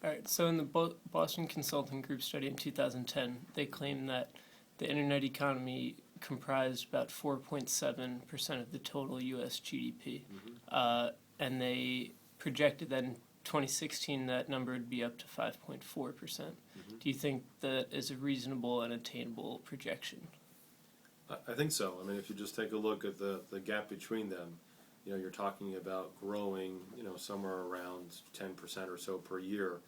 All right. So in the Boston Consulting Group study in 2010, they claimed that the internet economy comprised about 4.7% of the total U.S. GDP, and they projected that in 2016 that number would be up to 5.4%. Do you think that is a reasonable and attainable projection? I think so. I mean, if you just take a look at the gap between them, you're talking about growing, somewhere around 10% or so per year.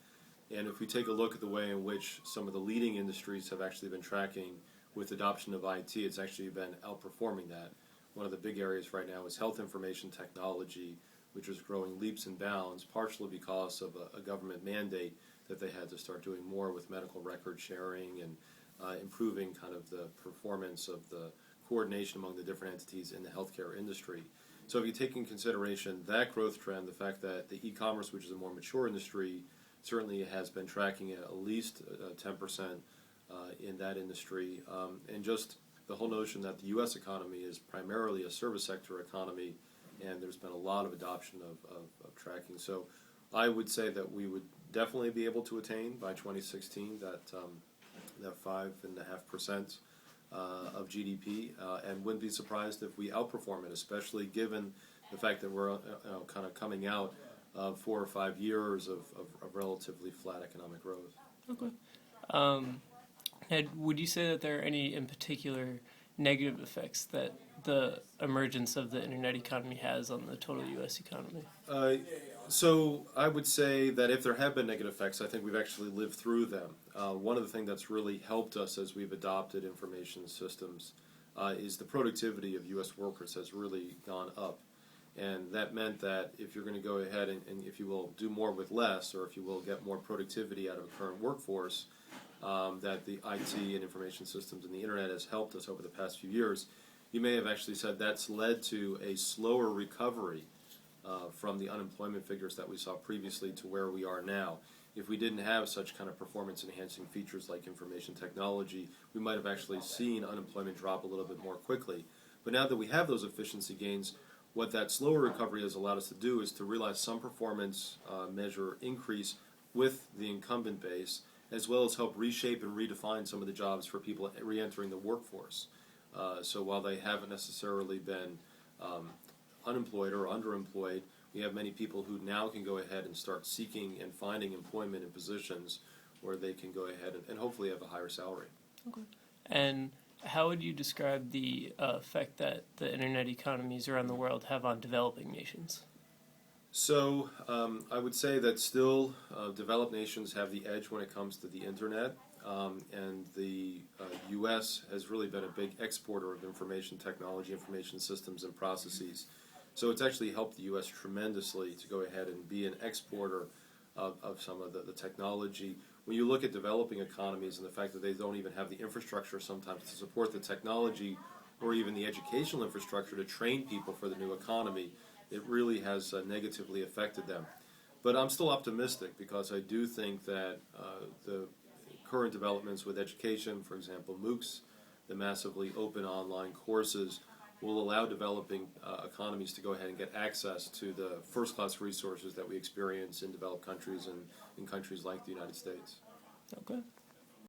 And if we take a look at the way in which some of the leading industries have actually been tracking with adoption of IT, it's actually been outperforming that. One of the big areas right now is health information technology, which is growing leaps and bounds, partially because of a government mandate that they had to start doing more with medical record sharing and improving kind of the performance of the coordination among the different entities in the healthcare industry. So if you take in consideration that growth trend, the fact that the e-commerce, which is a more mature industry, certainly has been tracking at least 10% in that industry, and just the whole notion that the U.S. economy is primarily a service sector economy, and there's been a lot of adoption of tracking. So I would say that we would definitely be able to attain by 2016 that 5.5% of GDP, and wouldn't be surprised if we outperform it, especially given the fact that we're kind of coming out of 4 or 5 years of relatively flat economic growth. Okay. Ed, would you say that there are any in particular negative effects that the emergence of the internet economy has on the total U.S. economy? So I would say that if there have been negative effects, I think we've actually lived through them. One of the things that's really helped us as we've adopted information systems is the productivity of U.S. workers has really gone up. And that meant that if you're going to go ahead and, if you will, do more with less, or if you will, get more productivity out of a current workforce, that the IT and information systems and the internet has helped us over the past few years, you may have actually said that's led to a slower recovery from the unemployment figures that we saw previously to where we are now. If we didn't have such kind of performance-enhancing features like information technology, we might have actually seen unemployment drop a little bit more quickly. But now that we have those efficiency gains, what that slower recovery has allowed us to do is to realize some performance measure increase with the incumbent base, as well as help reshape and redefine some of the jobs for people re-entering the workforce. So while they haven't necessarily been unemployed or underemployed, we have many people who now can go ahead and start seeking and finding employment in positions where they can go ahead and hopefully have a higher salary. Okay. And how would you describe the effect that the internet economies around the world have on developing nations? So I would say that still developed nations have the edge when it comes to the internet, and the U.S. has really been a big exporter of information technology, information systems, and processes. So it's actually helped the U.S. tremendously to go ahead and be an exporter of some of the technology. When you look at developing economies and the fact that they don't even have the infrastructure sometimes to support the technology or even the educational infrastructure to train people for the new economy, it really has negatively affected them. But I'm still optimistic because I do think that the current developments with education, for example, MOOCs, the massively open online courses, will allow developing economies to go ahead and get access to the first-class resources that we experience in developed countries and in countries like the United States. Okay.